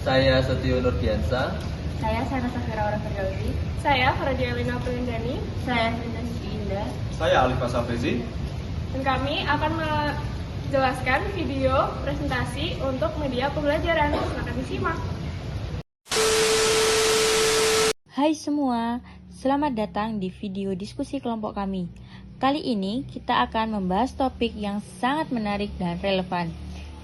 Saya Setio Nurdiansa. Saya Sana Safira Orang Firdaudi. Saya Faradia Elina Priandani. Saya Linda Siti Indah. Saya Alif Asafrizi. Dan kami akan menjelaskan video presentasi untuk media pembelajaran. Silakan disimak. Hai semua, selamat datang di video diskusi kelompok kami. Kali ini kita akan membahas topik yang sangat menarik dan relevan,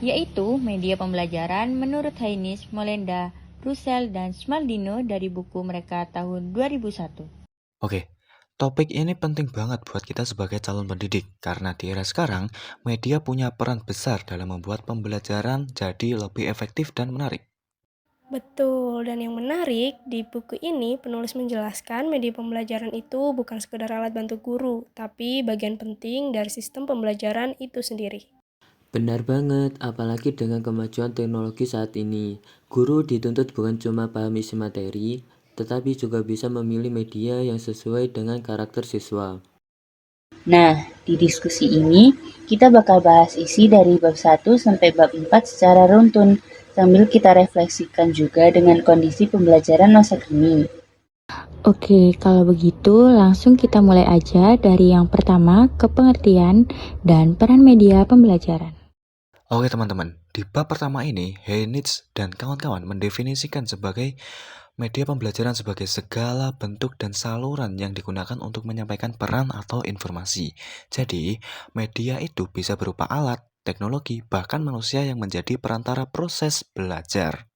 yaitu media pembelajaran menurut Heinrich, Molenda, Russell, dan Smaldino dari buku mereka tahun 2001. Oke, topik ini penting banget buat kita sebagai calon pendidik, karena di era sekarang, media punya peran besar dalam membuat pembelajaran jadi lebih efektif dan menarik. Betul, dan yang menarik, di buku ini penulis menjelaskan media pembelajaran itu bukan sekedar alat bantu guru, tapi bagian penting dari sistem pembelajaran itu sendiri. Benar banget, apalagi dengan kemajuan teknologi saat ini. Guru dituntut bukan cuma paham isi materi, tetapi juga bisa memilih media yang sesuai dengan karakter siswa. Nah, di diskusi ini kita bakal bahas isi dari bab 1 sampai bab 4 secara runtun, sambil kita refleksikan juga dengan kondisi pembelajaran masa kini. Oke, kalau begitu langsung kita mulai aja dari yang pertama, kepengertian dan peran media pembelajaran. Oke teman-teman, di bab pertama ini, Heinrich dan kawan-kawan mendefinisikan sebagai media pembelajaran sebagai segala bentuk dan saluran yang digunakan untuk menyampaikan peran atau informasi. Jadi, media itu bisa berupa alat, teknologi, bahkan manusia yang menjadi perantara proses belajar.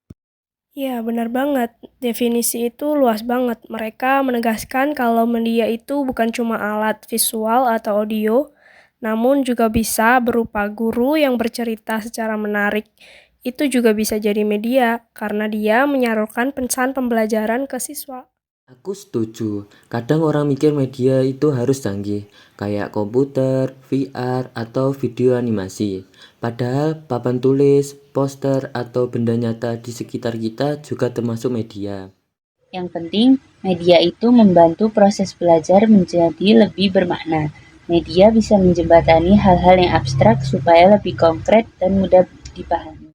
Ya, benar banget. Definisi itu luas banget. Mereka menegaskan kalau media itu bukan cuma alat visual atau audio, namun juga bisa berupa guru yang bercerita secara menarik. Itu juga bisa jadi media, karena dia menyalurkan pesan pembelajaran ke siswa. Aku setuju, kadang orang mikir media itu harus canggih, kayak komputer, VR, atau video animasi. Padahal papan tulis, poster, atau benda nyata di sekitar kita juga termasuk media. Yang penting, media itu membantu proses belajar menjadi lebih bermakna. Media bisa menjembatani hal-hal yang abstrak supaya lebih konkret dan mudah dipahami.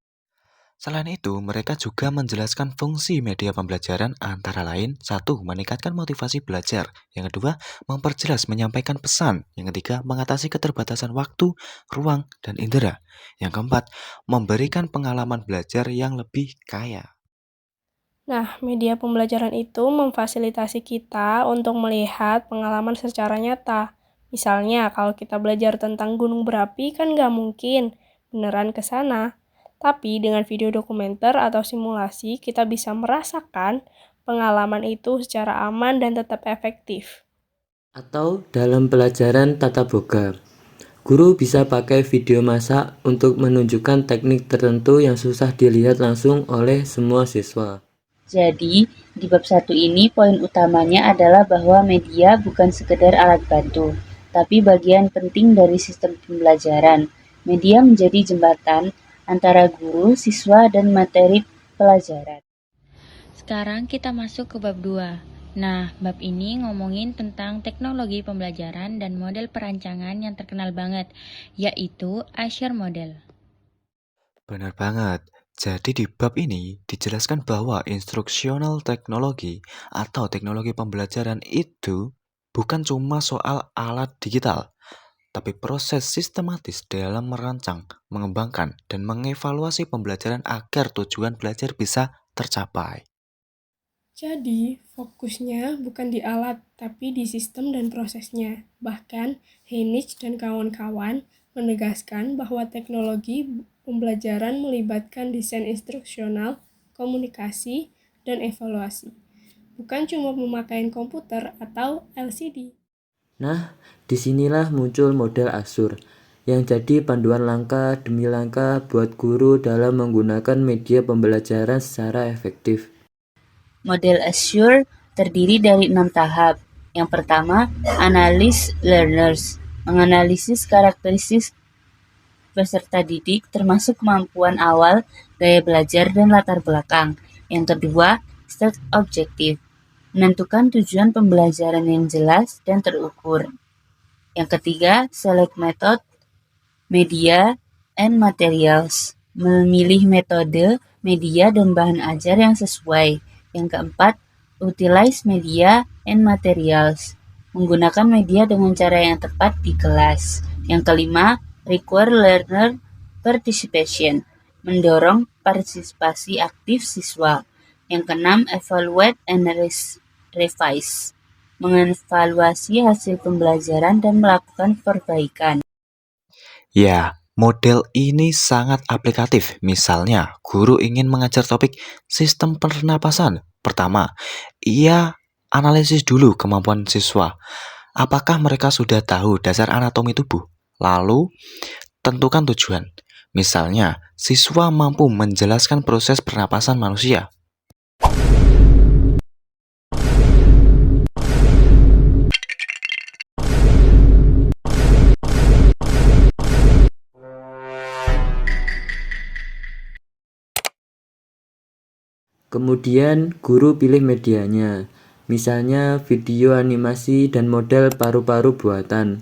Selain itu, mereka juga menjelaskan fungsi media pembelajaran antara lain, 1. Meningkatkan motivasi belajar, yang kedua, memperjelas menyampaikan pesan, yang ketiga, mengatasi keterbatasan waktu, ruang, dan indera, yang keempat, memberikan pengalaman belajar yang lebih kaya. Nah, media pembelajaran itu memfasilitasi kita untuk melihat pengalaman secara nyata. Misalnya, kalau kita belajar tentang gunung berapi kan nggak mungkin beneran ke sana. Tapi dengan video dokumenter atau simulasi, kita bisa merasakan pengalaman itu secara aman dan tetap efektif. Atau dalam pelajaran tatap muka, guru bisa pakai video masak untuk menunjukkan teknik tertentu yang susah dilihat langsung oleh semua siswa. Jadi, di bab 1 ini poin utamanya adalah bahwa media bukan sekedar alat bantu, tapi bagian penting dari sistem pembelajaran. Media menjadi jembatan antara guru, siswa, dan materi pelajaran. Sekarang kita masuk ke bab 2. Nah, bab ini ngomongin tentang teknologi pembelajaran dan model perancangan yang terkenal banget, yaitu Azure Model. Benar banget. Jadi di bab ini dijelaskan bahwa instructional technology atau teknologi pembelajaran itu bukan cuma soal alat digital, tapi proses sistematis dalam merancang, mengembangkan, dan mengevaluasi pembelajaran agar tujuan belajar bisa tercapai. Jadi, fokusnya bukan di alat, tapi di sistem dan prosesnya. Bahkan, Heinrich dan kawan-kawan menegaskan bahwa teknologi pembelajaran melibatkan desain instruksional, komunikasi, dan evaluasi. Bukan cuma memakai komputer atau LCD. Nah, disinilah muncul model Azure, yang jadi panduan langkah demi langkah buat guru dalam menggunakan media pembelajaran secara efektif. Model Azure terdiri dari 6 tahap. Yang pertama, analis learners, menganalisis karakteristik peserta didik termasuk kemampuan awal, gaya belajar, dan latar belakang. Yang kedua, set objektif, menentukan tujuan pembelajaran yang jelas dan terukur. Yang ketiga, select method, media, and materials, memilih metode, media dan bahan ajar yang sesuai. Yang keempat, utilize media and materials, menggunakan media dengan cara yang tepat di kelas. Yang kelima, require learner participation, mendorong partisipasi aktif siswa. Yang keenam, evaluate and revise, mengevaluasi hasil pembelajaran dan melakukan perbaikan. Ya, model ini sangat aplikatif. Misalnya, guru ingin mengajar topik sistem pernapasan. Pertama, ia analisis dulu kemampuan siswa. Apakah mereka sudah tahu dasar anatomi tubuh? Lalu, tentukan tujuan. Misalnya, siswa mampu menjelaskan proses pernapasan manusia. Kemudian guru pilih medianya, misalnya video animasi dan model paru-paru buatan.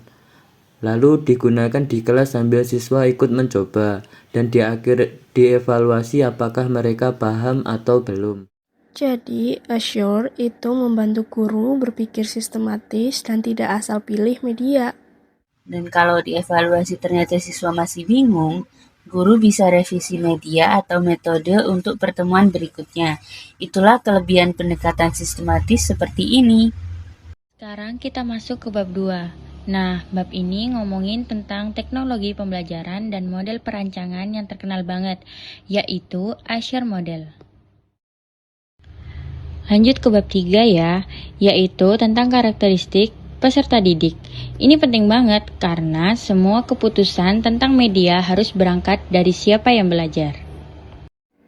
Lalu digunakan di kelas sambil siswa ikut mencoba dan di akhir dievaluasi apakah mereka paham atau belum. Jadi, Assure itu membantu guru berpikir sistematis dan tidak asal pilih media. Dan kalau dievaluasi ternyata siswa masih bingung, guru bisa revisi media atau metode untuk pertemuan berikutnya. Itulah kelebihan pendekatan sistematis seperti ini. Sekarang kita masuk ke bab 2. Nah, bab ini ngomongin tentang teknologi pembelajaran dan model perancangan yang terkenal banget, yaitu Azure Model. Lanjut ke bab 3 ya, yaitu tentang karakteristik peserta didik. Ini penting banget karena semua keputusan tentang media harus berangkat dari siapa yang belajar.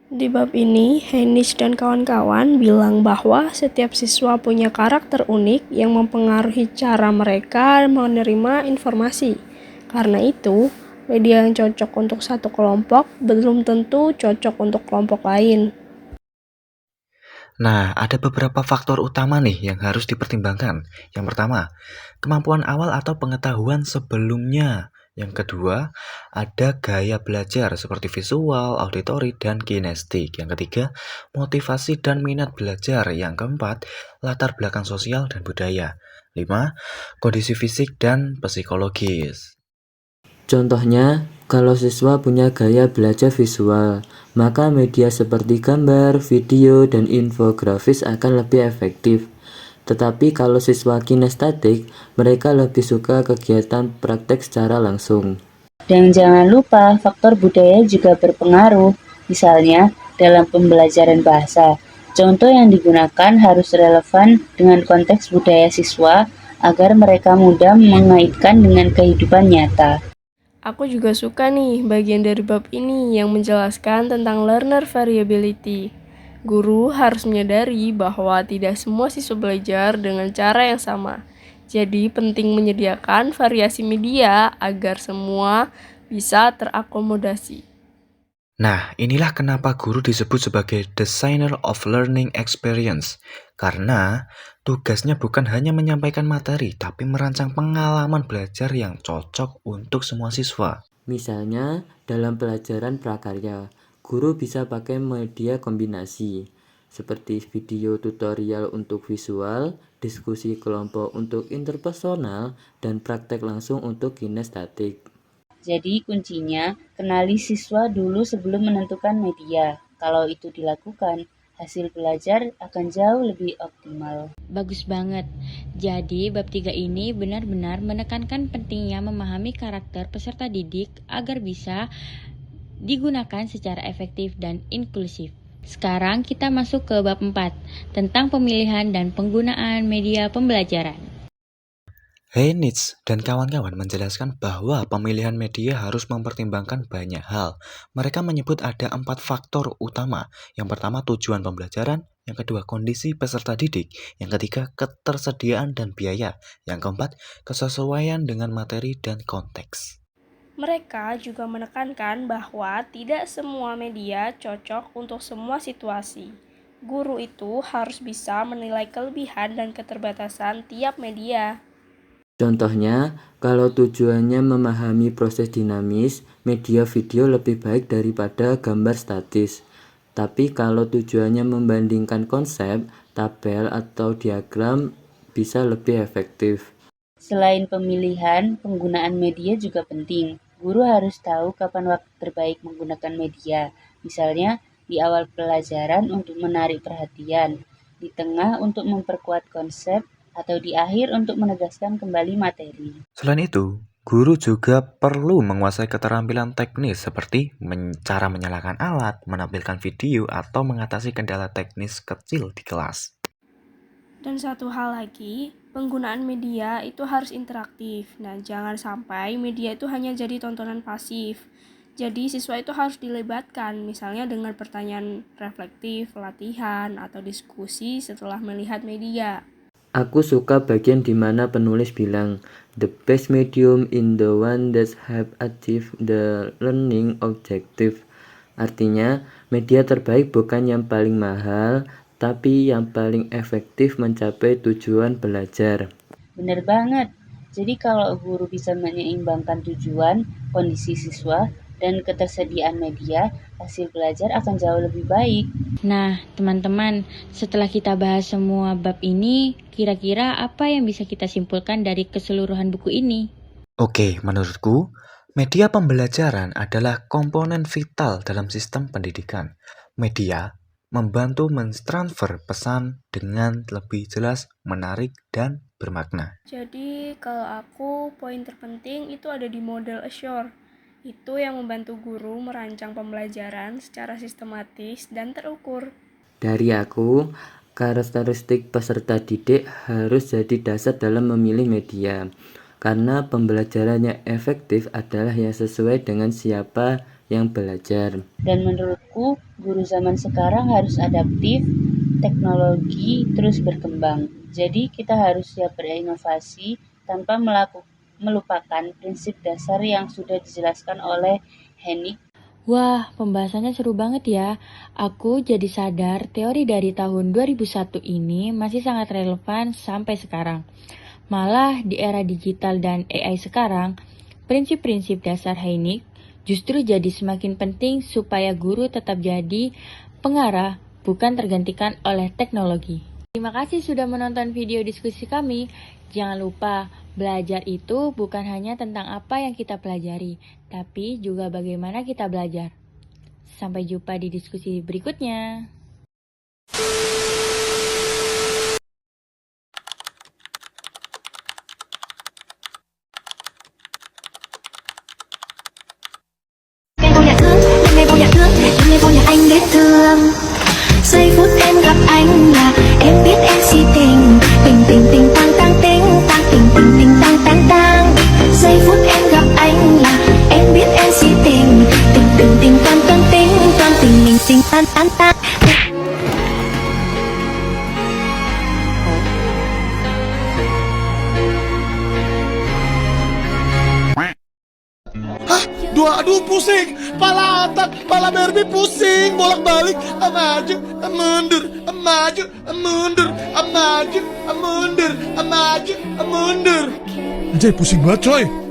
Di bab ini, Heinrich dan kawan-kawan bilang bahwa setiap siswa punya karakter unik yang mempengaruhi cara mereka menerima informasi. Karena itu, media yang cocok untuk satu kelompok belum tentu cocok untuk kelompok lain. Nah, ada beberapa faktor utama nih yang harus dipertimbangkan. Yang pertama, kemampuan awal atau pengetahuan sebelumnya. Yang kedua, ada gaya belajar seperti visual, auditori, dan kinestik. Yang ketiga, motivasi dan minat belajar. Yang keempat, latar belakang sosial dan budaya. 5. Kondisi fisik dan psikologis. Contohnya, kalau siswa punya gaya belajar visual, maka media seperti gambar, video, dan infografis akan lebih efektif. Tetapi kalau siswa kinestetik, mereka lebih suka kegiatan praktek secara langsung. Dan jangan lupa, faktor budaya juga berpengaruh. Misalnya, dalam pembelajaran bahasa, contoh yang digunakan harus relevan dengan konteks budaya siswa agar mereka mudah mengaitkan dengan kehidupan nyata. Aku juga suka nih bagian dari bab ini yang menjelaskan tentang learner variability. Guru harus menyadari bahwa tidak semua siswa belajar dengan cara yang sama. Jadi penting menyediakan variasi media agar semua bisa terakomodasi. Nah, inilah kenapa guru disebut sebagai designer of learning experience. Karena tugasnya bukan hanya menyampaikan materi, tapi merancang pengalaman belajar yang cocok untuk semua siswa. Misalnya, dalam pelajaran prakarya, guru bisa pakai media kombinasi, seperti video tutorial untuk visual, diskusi kelompok untuk interpersonal, dan praktek langsung untuk kinestetik. Jadi kuncinya, kenali siswa dulu sebelum menentukan media. Kalau itu dilakukan, hasil belajar akan jauh lebih optimal. Bagus banget. Jadi, bab 3 ini benar-benar menekankan pentingnya memahami karakter peserta didik agar bisa digunakan secara efektif dan inklusif. Sekarang kita masuk ke bab 4, tentang pemilihan dan penggunaan media pembelajaran. Heinrich dan kawan-kawan menjelaskan bahwa pemilihan media harus mempertimbangkan banyak hal. Mereka menyebut ada 4 faktor utama. Yang pertama, tujuan pembelajaran. Yang kedua, kondisi peserta didik. Yang ketiga, ketersediaan dan biaya. Yang keempat, kesesuaian dengan materi dan konteks. Mereka juga menekankan bahwa tidak semua media cocok untuk semua situasi. Guru itu harus bisa menilai kelebihan dan keterbatasan tiap media. Contohnya, kalau tujuannya memahami proses dinamis, media video lebih baik daripada gambar statis. Tapi kalau tujuannya membandingkan konsep, tabel atau diagram bisa lebih efektif. Selain pemilihan, penggunaan media juga penting. Guru harus tahu kapan waktu terbaik menggunakan media. Misalnya, di awal pelajaran untuk menarik perhatian, di tengah untuk memperkuat konsep, atau di akhir untuk menegaskan kembali materi. Selain itu, guru juga perlu menguasai keterampilan teknis seperti cara menyalakan alat, menampilkan video, atau mengatasi kendala teknis kecil di kelas. Dan satu hal lagi, penggunaan media itu harus interaktif. Nah, jangan sampai media itu hanya jadi tontonan pasif. Jadi, siswa itu harus dilebatkan, misalnya dengan pertanyaan reflektif, latihan, atau diskusi setelah melihat media. Aku suka bagian di mana penulis bilang, the best medium in the one that have achieved the learning objective. Artinya, media terbaik bukan yang paling mahal, tapi yang paling efektif mencapai tujuan belajar. Benar banget. Jadi kalau guru bisa menyeimbangkan tujuan, kondisi siswa, dan ketersediaan media, hasil belajar akan jauh lebih baik. Nah, teman-teman, setelah kita bahas semua bab ini, kira-kira apa yang bisa kita simpulkan dari keseluruhan buku ini? Oke, menurutku, media pembelajaran adalah komponen vital dalam sistem pendidikan. Media membantu mentransfer pesan dengan lebih jelas, menarik, dan bermakna. Jadi, kalau aku, poin terpenting itu ada di model Assure. Itu yang membantu guru merancang pembelajaran secara sistematis dan terukur. Dari aku, karakteristik peserta didik harus jadi dasar dalam memilih media. Karena pembelajarannya efektif adalah yang sesuai dengan siapa yang belajar. Dan menurutku, guru zaman sekarang harus adaptif, teknologi terus berkembang. Jadi kita harus siap berinovasi tanpa melupakan prinsip dasar yang sudah dijelaskan oleh Hennig. Wah, pembahasannya seru banget ya. Aku jadi sadar teori dari tahun 2001 ini masih sangat relevan sampai sekarang. Malah di era digital dan AI sekarang, prinsip-prinsip dasar Hennig justru jadi semakin penting supaya guru tetap jadi pengarah, bukan tergantikan oleh teknologi. Terima kasih sudah menonton video diskusi kami. Jangan lupa, belajar itu bukan hanya tentang apa yang kita pelajari, tapi juga bagaimana kita belajar. Sampai jumpa di diskusi berikutnya. Ngày vô nhà anh biết thương. Giây phút em gặp anh là em biết em si tình. Tình tình tình tăng tăng tình tăng tình tình tình tăng tăng tăng. Giây phút em gặp anh là em biết em si tình. Tình tình tình tăng tăng tình tăng tình mình tình tăng tăng tăng. Aduh pusing, pala otak, pala Barbie pusing, bolak-balik, maju, mundur, maju, mundur, maju, mundur, maju, mundur. Anjay pusing banget coy.